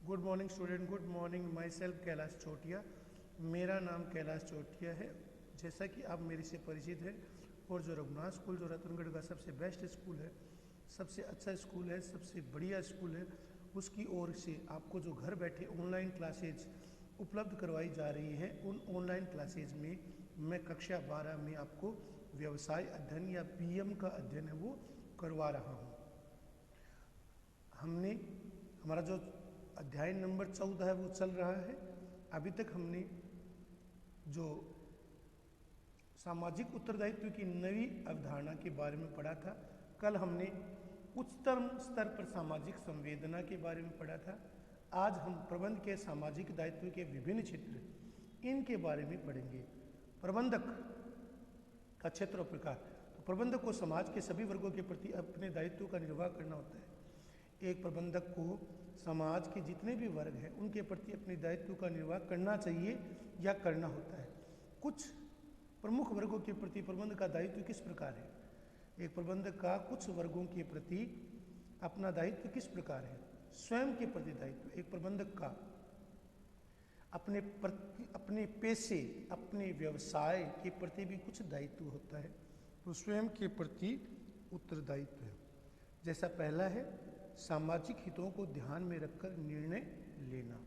Good morning student, good morning. Myself Kailash Chotiya. मेरा नाम कैलाश चोटिया है। जैसा कि आप मेरे से परिचित हैं, और जो रघुनाथ स्कूल जो रतनगढ़ का सबसे बेस्ट स्कूल है, सबसे अच्छा स्कूल है, सबसे बढ़िया स्कूल है, उसकी ओर से आपको जो घर बैठे ऑनलाइन क्लासेज उपलब्ध करवाई जा रही है, उन ऑनलाइन क्लासेज में मैं कक्षा 12 में आपको व्यवसाय अध्ययन या पीएम का अध्ययन है वो करवा रहा हूँ। हमने हमारा जो अध्याय नंबर 14 है वो चल रहा है। अभी तक हमने जो सामाजिक उत्तरदायित्व की नई अवधारणा के बारे में पढ़ा था, कल हमने उच्चतम स्तर पर सामाजिक संवेदना के बारे में पढ़ा था। आज हम प्रबंध के सामाजिक दायित्व के विभिन्न क्षेत्र इनके बारे में पढ़ेंगे। प्रबंधक का क्षेत्र और प्रकार। तो प्रबंधक को समाज के सभी वर्गों के प्रति अपने दायित्व का निर्वाह करना होता है। एक प्रबंधक को समाज के जितने भी वर्ग हैं उनके प्रति अपने दायित्व का निर्वाह करना चाहिए या करना होता है। कुछ प्रमुख वर्गों के प्रति प्रबंधक का दायित्व किस प्रकार है? एक प्रबंधक का कुछ वर्गों के प्रति अपना दायित्व किस प्रकार है? स्वयं के प्रति दायित्व। एक प्रबंधक का अपने पेशे, अपने व्यवसाय के प्रति भी कुछ दायित्व होता है, तो स्वयं के प्रति उत्तरदायित्व है। जैसा पहला है, सामाजिक हितों को ध्यान में रखकर निर्णय लेना।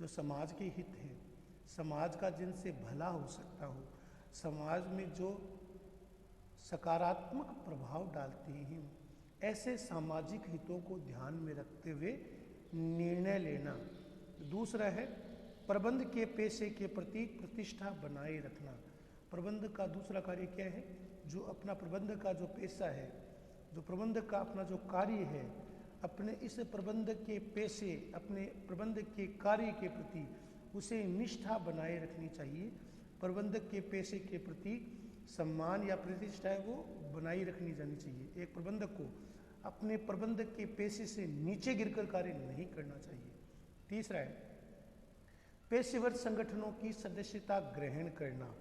जो समाज के हित हैं, समाज का जिनसे भला हो सकता हो, समाज में जो सकारात्मक प्रभाव डालते हैं, ऐसे सामाजिक हितों को ध्यान में रखते हुए निर्णय लेना। दूसरा है, प्रबंध के पेशे के प्रति प्रतिष्ठा बनाए रखना। प्रबंध का दूसरा कार्य क्या है? जो अपना प्रबंध का जो पेशा है, जो प्रबंधक का अपना जो कार्य है, अपने इस प्रबंधक के पेशे, अपने प्रबंधक के कार्य के प्रति उसे निष्ठा बनाए रखनी चाहिए। प्रबंधक के पेशे के प्रति सम्मान या प्रतिष्ठा है वो बनाई रखनी जानी चाहिए। एक प्रबंधक को अपने प्रबंधक के पेशे से नीचे गिरकर कार्य नहीं करना चाहिए। तीसरा है, पेशेवर संगठनों की सदस्यता ग्रहण करना।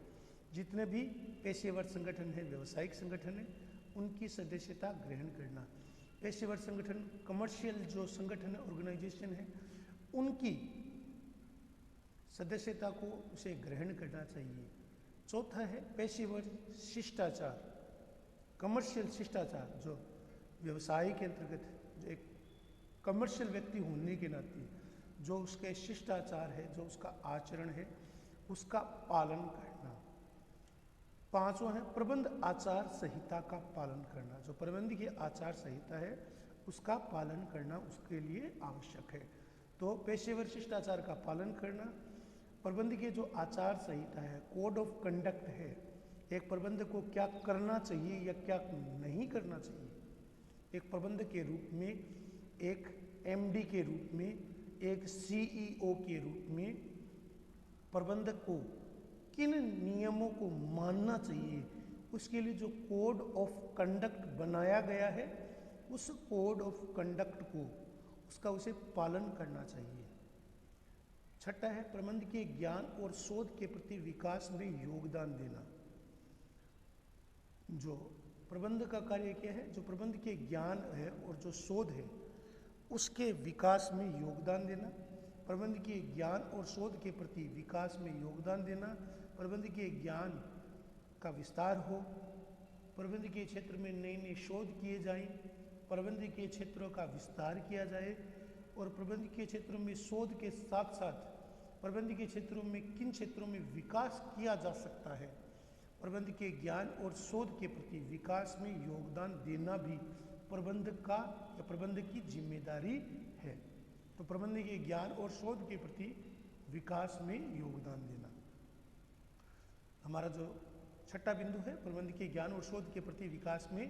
जितने भी पेशेवर संगठन हैं, व्यावसायिक संगठन हैं, उनकी सदस्यता ग्रहण करना। पेशेवर संगठन, कमर्शियल जो संगठन है, ऑर्गेनाइजेशन है, उनकी सदस्यता को उसे ग्रहण करना चाहिए। चौथा है, पेशेवर शिष्टाचार, कमर्शियल शिष्टाचार। जो व्यवसाय के अंतर्गत जो एक कमर्शियल व्यक्ति होने के नाते जो उसके शिष्टाचार है, जो उसका आचरण है, उसका पालन करना। पांचवा है, प्रबंध आचार संहिता का पालन करना। जो प्रबंध की आचार संहिता है उसका पालन करना उसके लिए आवश्यक है। तो पेशेवर शिष्टाचार का पालन करना, प्रबंध की जो आचार संहिता है, कोड ऑफ कंडक्ट है, एक प्रबंधक को क्या करना चाहिए या क्या नहीं करना चाहिए। एक प्रबंधक के रूप में, एक एमडी के रूप में, एक सीईओ के रूप में प्रबंधक को किन नियमों को मानना चाहिए, उसके लिए जो कोड ऑफ कंडक्ट बनाया गया है, उस कोड ऑफ कंडक्ट को उसका उसे पालन करना चाहिए। छठा है, प्रबंध के ज्ञान और शोध के प्रति विकास में योगदान देना। जो प्रबंध का कार्य क्या है? जो प्रबंध के ज्ञान है और जो शोध है उसके विकास में योगदान देना। प्रबंध के ज्ञान और शोध के प्रति विकास में योगदान देना, प्रबंध के ज्ञान का विस्तार हो, प्रबंध के क्षेत्र में नए नए शोध किए जाएं, प्रबंध के क्षेत्रों का विस्तार किया जाए, और प्रबंध के क्षेत्रों में शोध के साथ साथ प्रबंध के क्षेत्रों में किन क्षेत्रों में विकास किया जा सकता है, प्रबंध के ज्ञान और शोध के प्रति विकास में योगदान देना भी प्रबंधक का या प्रबंधक की जिम्मेदारी है। तो प्रबंध के ज्ञान और शोध के प्रति विकास में योगदान देना हमारा जो छठा बिंदु है। प्रबंध के ज्ञान और शोध के प्रति विकास में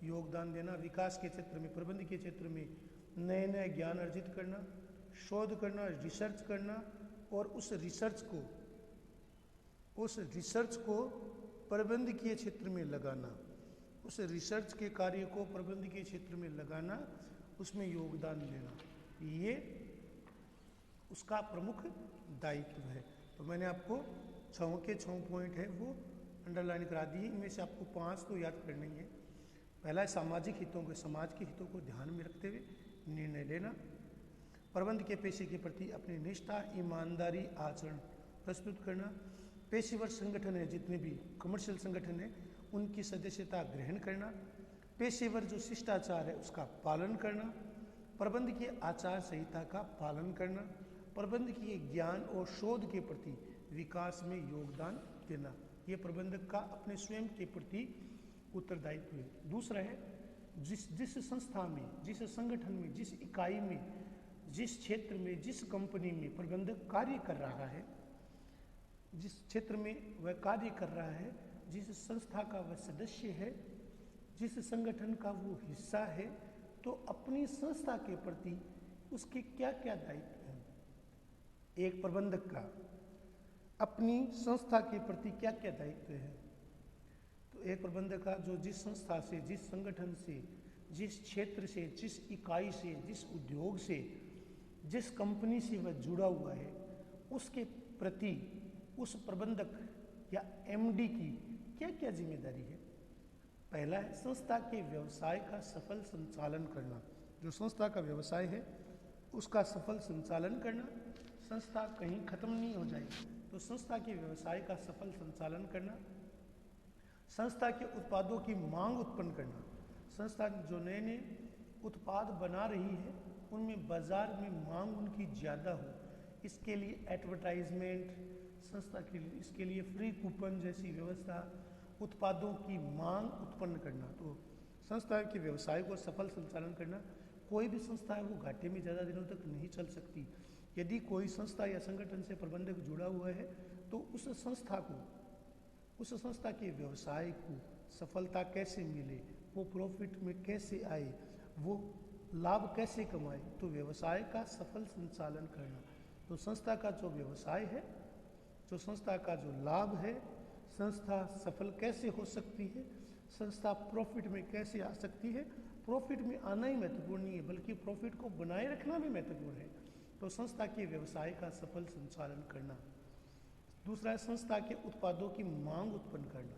योगदान देना। विकास के क्षेत्र में, प्रबंध के क्षेत्र में नए नए ज्ञान अर्जित करना, शोध करना, रिसर्च करना, और उस रिसर्च को प्रबंधकीय क्षेत्र में लगाना, उस रिसर्च के कार्य को प्रबंधकीय क्षेत्र में लगाना, उसमें योगदान देना, ये उसका प्रमुख दायित्व है। तो मैंने आपको 6 के 6 पॉइंट है वो अंडरलाइन करा दिए। इनमें से आपको 5 तो याद करना ही है। पहला है, सामाजिक हितों को, समाज के हितों को ध्यान में रखते हुए निर्णय लेना। प्रबंध के पेशे के प्रति अपनी निष्ठा, ईमानदारी, आचरण प्रस्तुत करना। पेशेवर संगठन है, जितने भी कमर्शियल संगठन है, उनकी सदस्यता ग्रहण करना। पेशेवर जो शिष्टाचार है उसका पालन करना। प्रबंध की आचार संहिता का पालन करना। प्रबंध के ज्ञान और शोध के प्रति विकास में योगदान देना। ये प्रबंधक का अपने स्वयं के प्रति उत्तरदायित्व है। दूसरा है, जिस संस्था में, जिस संगठन में, जिस इकाई में, जिस क्षेत्र में, जिस कंपनी में प्रबंधक कार्य कर रहा है, जिस क्षेत्र में वह कार्य कर रहा है, जिस संस्था का वह सदस्य है, जिस संगठन का वो हिस्सा है, तो अपनी संस्था के प्रति उसके क्या क्या दायित्व हैं। एक प्रबंधक का अपनी संस्था के प्रति क्या क्या दायित्व है। तो एक प्रबंधक का जो जिस संस्था से, जिस संगठन से, जिस क्षेत्र से, जिस इकाई से, जिस उद्योग से, जिस कंपनी से वह जुड़ा हुआ है, उसके प्रति उस प्रबंधक या एमडी की क्या क्या जिम्मेदारी है। पहला है संस्था के व्यवसाय का सफल संचालन करना। जो संस्था का व्यवसाय है उसका सफल संचालन करना। संस्था कहीं खत्म नहीं हो जाए तो संस्था के व्यवसाय का सफल संचालन करना। संस्था के उत्पादों की मांग उत्पन्न करना। संस्था जो नए नए उत्पाद बना रही है उनमें बाजार में मांग उनकी ज़्यादा हो, इसके लिए एडवर्टाइजमेंट, संस्था के लिए इसके लिए फ्री कूपन जैसी व्यवस्था, उत्पादों की मांग उत्पन्न करना। तो संस्था के व्यवसाय को सफल संचालन करना। कोई भी संस्था है वो घाटे में ज़्यादा दिनों तक नहीं चल सकती। यदि कोई संस्था या संगठन से प्रबंधक जुड़ा हुआ है तो उस संस्था को, उस संस्था के व्यवसाय को सफलता कैसे मिले, वो प्रॉफिट में कैसे आए, वो लाभ कैसे कमाए, तो व्यवसाय का सफल संचालन करना। तो संस्था का जो व्यवसाय है, जो संस्था का जो लाभ है, संस्था सफल कैसे हो सकती है, संस्था प्रॉफिट में कैसे आ सकती है। प्रॉफिट में आना ही महत्वपूर्ण नहीं है बल्कि प्रॉफिट को बनाए रखना भी महत्वपूर्ण है। तो संस्था के व्यवसाय का सफल संचालन करना। दूसरा है संस्था के उत्पादों की मांग उत्पन्न करना।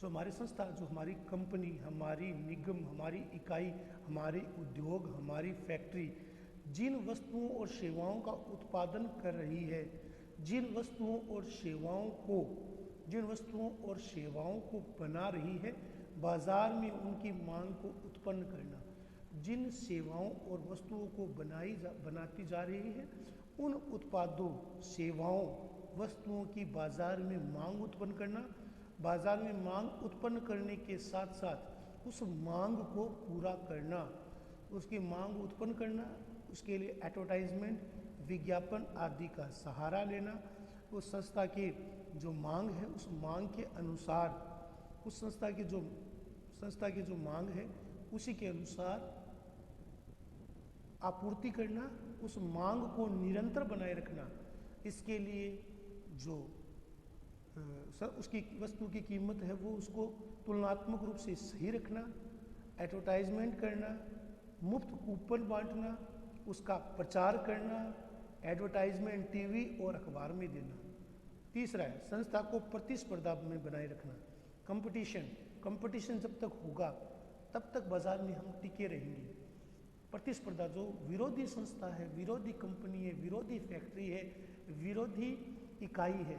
जो हमारी संस्था, जो हमारी कंपनी, हमारी निगम, हमारी इकाई, हमारे उद्योग, हमारी फैक्ट्री जिन वस्तुओं और सेवाओं का उत्पादन कर रही है, जिन वस्तुओं और सेवाओं को बना रही है, बाजार में उनकी मांग को उत्पन्न करना। जिन सेवाओं और वस्तुओं को बनाती जा रही है, उन उत्पादों, सेवाओं, वस्तुओं की बाजार में मांग उत्पन्न करना। बाजार में मांग उत्पन्न करने के साथ साथ उस मांग को पूरा करना, उसकी मांग उत्पन्न करना, उसके लिए एडवर्टाइजमेंट, विज्ञापन आदि का सहारा लेना। उस संस्था की जो मांग है उस मांग के अनुसार, उस संस्था की जो मांग है उसी के अनुसार आपूर्ति करना, उस मांग को निरंतर बनाए रखना। इसके लिए जो उसकी वस्तु की कीमत है वो उसको तुलनात्मक रूप से सही रखना, एडवर्टाइजमेंट करना, मुफ्त कूपन बांटना, उसका प्रचार करना, एडवर्टाइजमेंट टीवी और अखबार में देना। तीसरा है संस्था को प्रतिस्पर्धा में बनाए रखना। कंपटीशन जब तक होगा तब तक बाजार में हम टिके रहेंगे। प्रतिस्पर्धा, जो विरोधी संस्था है, विरोधी कंपनी है, विरोधी फैक्ट्री है, विरोधी इकाई है,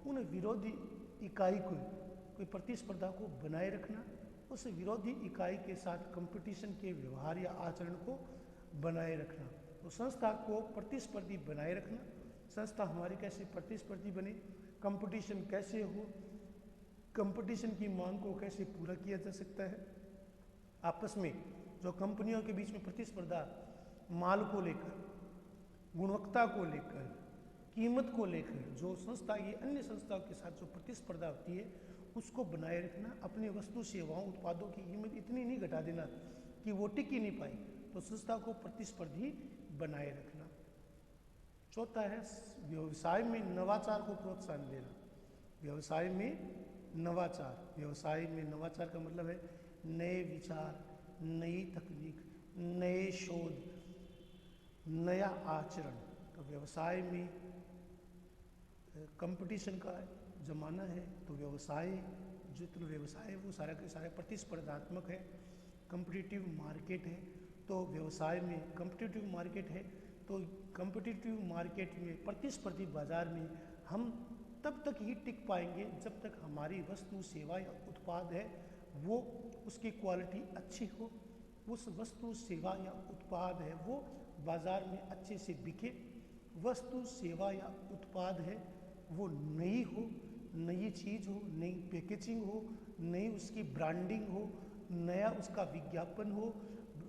उन विरोधी इकाई को, कोई प्रतिस्पर्धा को बनाए रखना, उस विरोधी इकाई के साथ कंपटीशन के व्यवहार या आचरण को बनाए रखना। तो संस्था को प्रतिस्पर्धी बनाए रखना। संस्था हमारी कैसे प्रतिस्पर्धी बने, कंपटीशन कैसे हो, कंपटीशन की मांग को कैसे पूरा किया जा सकता है। आपस में जो कंपनियों के बीच में प्रतिस्पर्धा, माल को लेकर, गुणवत्ता को लेकर, कीमत को लेकर जो संस्था ये अन्य संस्थाओं के साथ जो प्रतिस्पर्धा होती है उसको बनाए रखना। अपनी वस्तु, सेवाओं, उत्पादों की कीमत इतनी नहीं घटा देना कि वो टिक ही नहीं पाए। तो संस्था को प्रतिस्पर्धी बनाए रखना। चौथा है व्यवसाय में नवाचार को प्रोत्साहन देना। व्यवसाय में नवाचार का मतलब है नए विचार, नई तकनीक, नए शोध, नया आचरण। तो व्यवसाय में कंपटीशन का ज़माना है तो जितना व्यवसाय है वो सारा के सारे प्रतिस्पर्धात्मक है, कम्पिटिटिव मार्केट है। तो व्यवसाय में कॉम्पिटिटिव मार्केट है, तो कॉम्पिटिटिव मार्केट में, प्रतिस्पर्धी बाजार में हम तब तक ही टिक पाएंगे जब तक हमारी वस्तु सेवा या उत्पाद है वो उसकी क्वालिटी अच्छी हो, उस वस्तु सेवा या उत्पाद है वो बाजार में अच्छे से बिके, वस्तु सेवा या उत्पाद है वो नई हो, नई चीज़ हो, नई पैकेजिंग हो, नई उसकी ब्रांडिंग हो, नया उसका विज्ञापन हो,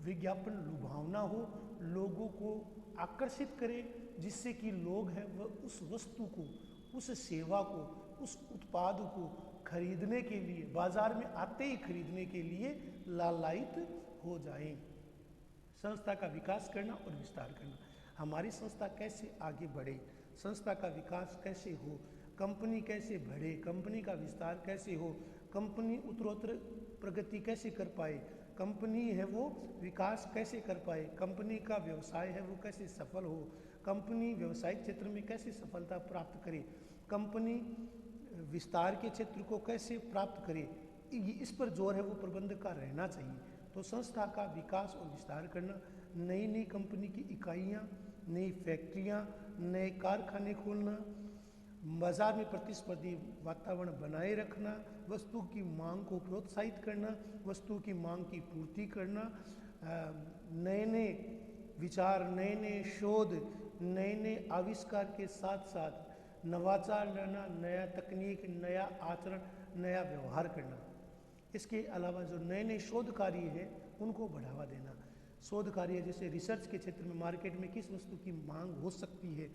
विज्ञापन लुभावना हो, लोगों को आकर्षित करे, जिससे कि लोग हैं वह उस वस्तु को, उस सेवा को, उस उत्पाद को खरीदने के लिए, बाजार में आते ही खरीदने के लिए लालायित हो जाएं। संस्था का विकास करना और विस्तार करना, हमारी संस्था कैसे आगे बढ़े, संस्था का विकास कैसे हो, कंपनी कैसे बढ़े, कंपनी का विस्तार कैसे हो, कंपनी उत्तरोत्तर प्रगति कैसे कर पाए, कंपनी है वो विकास कैसे कर पाए, कंपनी का व्यवसाय है वो कैसे सफल हो, कंपनी व्यवसायिक क्षेत्र में कैसे सफलता प्राप्त करे, कंपनी विस्तार के क्षेत्र को कैसे प्राप्त करे, इस पर जोर है वो प्रबंधक का रहना चाहिए। तो संस्था का विकास और विस्तार करना, नई नई कंपनी की इकाइयाँ, नई फैक्ट्रियाँ, नए कारखाने खोलना, बाजार में प्रतिस्पर्धी वातावरण बनाए रखना, वस्तु की मांग को प्रोत्साहित करना, वस्तु की मांग की पूर्ति करना, नए नए विचार, नए नए शोध, नए नए आविष्कार के साथ साथ नवाचार लाना, नया तकनीक, नया आचरण, नया व्यवहार करना। इसके अलावा जो नए नए शोध कार्य है उनको बढ़ावा देना, शोध कार्य जैसे रिसर्च के क्षेत्र में मार्केट में किस वस्तु की मांग हो सकती है,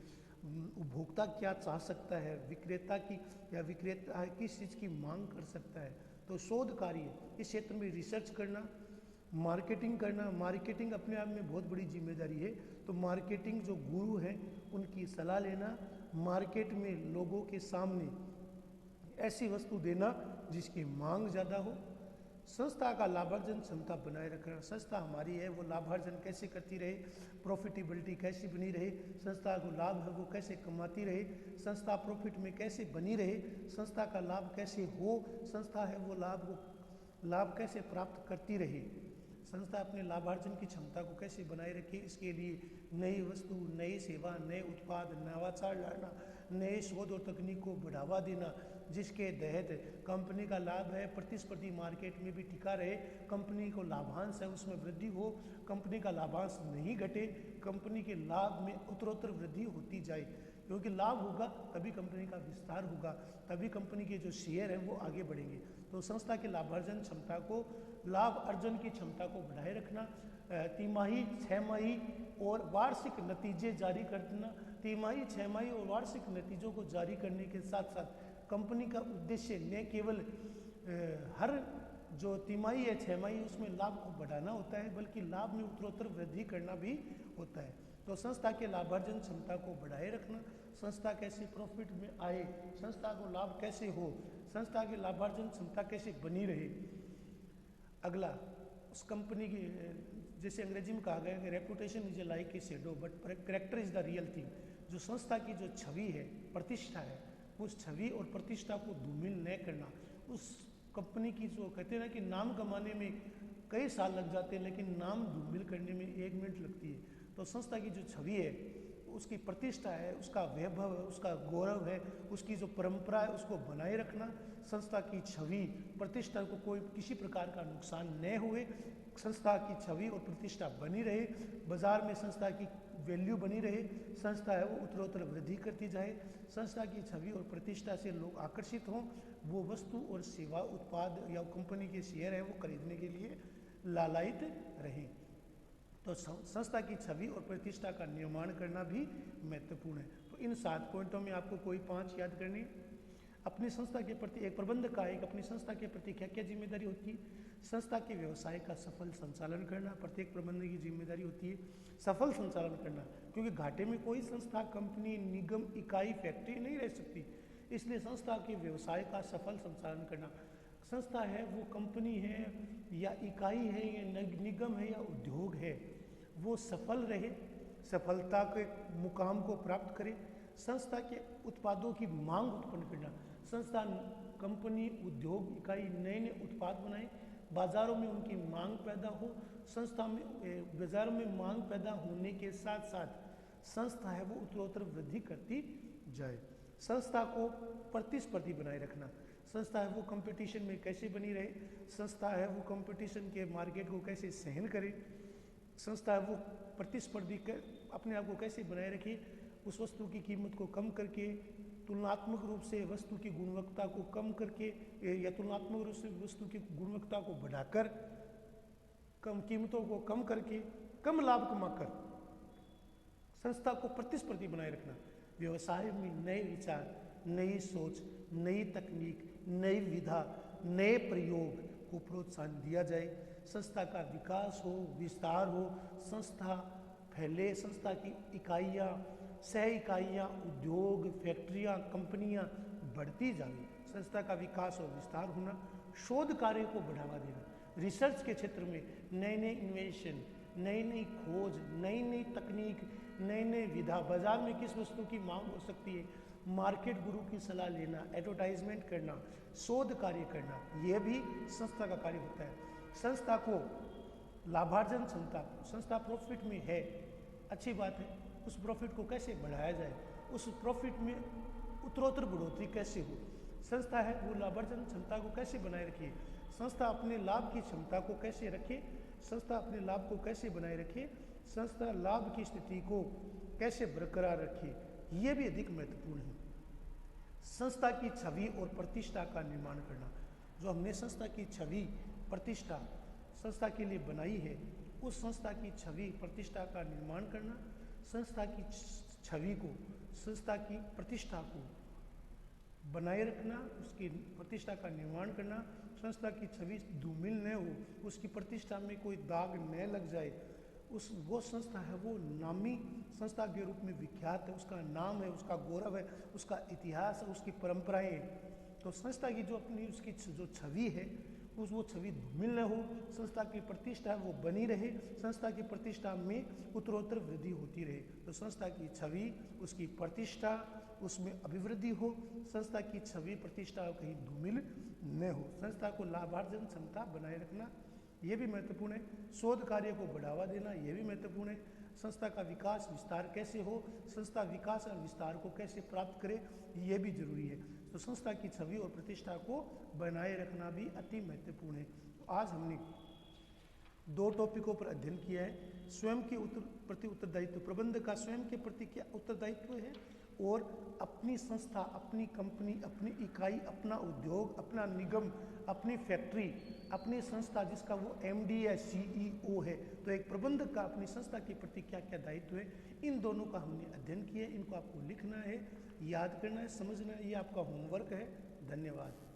उपभोक्ता क्या चाह सकता है, विक्रेता की या विक्रेता किस चीज़ की मांग कर सकता है, तो शोध कार्य इस क्षेत्र में रिसर्च करना, मार्केटिंग करना। मार्केटिंग अपने आप में बहुत बड़ी जिम्मेदारी है, तो मार्केटिंग जो गुरु हैं उनकी सलाह लेना, मार्केट में लोगों के सामने ऐसी वस्तु देना जिसकी मांग ज़्यादा हो। संस्था का लाभार्जन क्षमता बनाए रखना, संस्था हमारी है वो लाभार्जन कैसे करती रहे, प्रॉफिटेबिलिटी कैसी बनी रहे, संस्था को लाभ है वो कैसे कमाती रहे, संस्था प्रॉफिट में कैसे बनी रहे, संस्था का लाभ कैसे हो, संस्था है वो लाभ कैसे प्राप्त करती रहे, संस्था अपने लाभार्जन की क्षमता को कैसे बनाए रखे, इसके लिए नई वस्तु, नई सेवा, नए उत्पाद, नवाचार लाना, नए शोध और तकनीक को बढ़ावा देना, जिसके तहत कंपनी का लाभ है प्रतिस्पर्धी मार्केट में भी टिका रहे, कंपनी को लाभांश है उसमें वृद्धि हो, कंपनी का लाभांश नहीं घटे, कंपनी के लाभ में उत्तरोत्तर वृद्धि होती जाए, क्योंकि लाभ होगा तभी कंपनी का विस्तार होगा, तभी कंपनी के जो शेयर हैं वो आगे बढ़ेंगे। तो संस्था के लाभार्जन क्षमता को, लाभ अर्जन की क्षमता को बढ़ाए रखना, तिमाही, छमाही और वार्षिक नतीजे जारी करना, तिमाही, छमाही और वार्षिक नतीजों को जारी करने के साथ साथ कंपनी का उद्देश्य न केवल हर जो तिमाही है, छमाही, उसमें लाभ को बढ़ाना होता है, बल्कि लाभ में उत्तरोत्तर वृद्धि करना भी होता है। तो संस्था के लाभार्जन क्षमता को बढ़ाए रखना, संस्था कैसे प्रॉफिट में आए, संस्था को लाभ कैसे हो, संस्था की लाभार्जन क्षमता कैसे बनी रहे। अगला, उस कंपनी की, जैसे अंग्रेजी में कहा गया है कि reputation is a like a shadow but character is the real thing. जो संस्था की जो छवि है, प्रतिष्ठा है, उस छवि और प्रतिष्ठा को धूमिल न करना। उस कंपनी की जो कहते हैं ना कि नाम कमाने में कई साल लग जाते हैं, लेकिन नाम धूमिल करने में 1 मिनट लगती है। तो संस्था की जो छवि है, उसकी प्रतिष्ठा है, उसका वैभव है, उसका गौरव है, उसकी जो परंपरा है, उसको बनाए रखना। संस्था की छवि, प्रतिष्ठा को कोई किसी प्रकार का नुकसान न हुए, संस्था की छवि और प्रतिष्ठा बनी रहे, बाजार में संस्था की वैल्यू बनी रहे, संस्था है वो उत्तरोत्तर वृद्धि करती जाए, संस्था की छवि और प्रतिष्ठा से लोग आकर्षित हों, वो वस्तु और सेवा, उत्पाद या कंपनी के शेयर है वो खरीदने के लिए लालायित रहें। तो संस्था की छवि और प्रतिष्ठा का निर्माण करना भी महत्वपूर्ण है। तो इन 7 पॉइंटों में आपको कोई 5 याद करनी। अपनी संस्था के प्रति एक प्रबंधक का एक अपनी संस्था के प्रति क्या क्या जिम्मेदारी होती है? संस्था के व्यवसाय का सफल संचालन करना प्रत्येक प्रबंधक की जिम्मेदारी होती है। सफल संचालन करना, क्योंकि घाटे में कोई संस्था, कंपनी, निगम, इकाई, फैक्ट्री नहीं रह सकती, इसलिए संस्था के व्यवसाय का सफल संचालन करना। संस्था है वो कंपनी है या इकाई है या निगम है या उद्योग है, वो सफल रहे, सफलता के मुकाम को प्राप्त करे। संस्था के उत्पादों की मांग उत्पन्न करना, संस्था, कंपनी, उद्योग, इकाई नए नए उत्पाद बनाए बाजारों में उनकी मांग पैदा हो, संस्था में बाजारों में मांग पैदा होने के साथ साथ संस्था है वो उत्तरोत्तर वृद्धि करती जाए। संस्था को प्रतिस्पर्धी बनाए रखना, संस्था है वो कंपटीशन में कैसे बनी रहे, संस्था है वो कंपटीशन के मार्केट को कैसे सहन करे, संस्था है वो प्रतिस्पर्धी अपने आप को कैसे बनाए रखे, उस वस्तु की कीमत को कम करके तुलनात्मक रूप से वस्तु की गुणवत्ता को कम करके या तुलनात्मक रूप से वस्तु की गुणवत्ता को बढ़ाकर कम कीमतों को कम करके कम लाभ कमाकर संस्था को प्रतिस्पर्धी बनाए रखना। व्यवसाय में नए विचार, नई सोच, नई तकनीक, नई विधा, नए प्रयोग को प्रोत्साहन दिया जाए। संस्था का विकास हो, विस्तार हो, संस्था फैले, संस्था की इकाइयाँ, सह इकाइयाँ, उद्योग, फैक्ट्रियाँ, कंपनियाँ बढ़ती जाए। संस्था का विकास और विस्तार होना, शोध कार्य को बढ़ावा देना, रिसर्च के क्षेत्र में नए नए इन्वेशन, नई नई खोज, नई नई तकनीक, नए नए विधा, बाजार में किस वस्तु की मांग हो सकती है, मार्केट गुरु की सलाह लेना, एडवर्टाइजमेंट करना, शोध कार्य करना, यह भी संस्था का कार्य होता है। संस्था को लाभार्जन क्षमता, संस्था प्रॉफिट में है, अच्छी बात है, उस प्रॉफिट को कैसे बढ़ाया जाए, उस प्रॉफिट में उत्तरोत्तर बढ़ोतरी कैसे हो, संस्था है वो लाभार्जन क्षमता को कैसे बनाए रखे, संस्था अपने लाभ की क्षमता को कैसे रखे, संस्था अपने लाभ को कैसे बनाए रखे, संस्था लाभ की स्थिति को कैसे बरकरार रखे, ये भी अधिक महत्वपूर्ण है। संस्था की छवि और प्रतिष्ठा का निर्माण करना, जो हमने संस्था की छवि प्रतिष्ठा संस्था के लिए बनाई है, उस संस्था की छवि प्रतिष्ठा का निर्माण करना, संस्था की छवि को, संस्था की प्रतिष्ठा को बनाए रखना, उसकी प्रतिष्ठा का निर्माण करना, संस्था की छवि धूमिल न हो, उसकी प्रतिष्ठा में कोई दाग न लग जाए, वो संस्था है वो नामी संस्था के रूप में विख्यात है, उसका नाम है, उसका गौरव है, उसका इतिहास है, उसकी परंपराएं हैं। तो संस्था की जो अपनी उसकी जो छवि है वो छवि धूमिल न हो, संस्था की प्रतिष्ठा वो बनी रहे, संस्था की प्रतिष्ठा में उत्तरोत्तर वृद्धि होती रहे। तो संस्था की छवि, उसकी प्रतिष्ठा, उसमें अभिवृद्धि हो, संस्था की छवि प्रतिष्ठा कहीं धूमिल न हो। संस्था को लाभार्जन क्षमता बनाए रखना ये भी महत्वपूर्ण है। शोध कार्य को बढ़ावा देना ये भी महत्वपूर्ण है। संस्था का विकास विस्तार कैसे हो, संस्था विकास और विस्तार को कैसे प्राप्त करे, ये भी जरूरी है। तो संस्था की छवि और प्रतिष्ठा को बनाए रखना भी अति महत्वपूर्ण है। तो आज हमने 2 टॉपिकों पर अध्ययन किया है। स्वयं के प्रति उत्तरदायित्व, प्रबंधक का स्वयं के प्रति क्या उत्तरदायित्व है, और अपनी संस्था, अपनी कंपनी, अपनी इकाई, अपना उद्योग, अपना निगम, अपनी फैक्ट्री, अपनी संस्था जिसका वो MD या CEO है, तो एक प्रबंधक का अपनी संस्था के प्रति क्या क्या दायित्व है, इन दोनों का हमने अध्ययन किया है। इनको आपको लिखना है, याद करना है, समझना है, ये आपका होमवर्क है। धन्यवाद।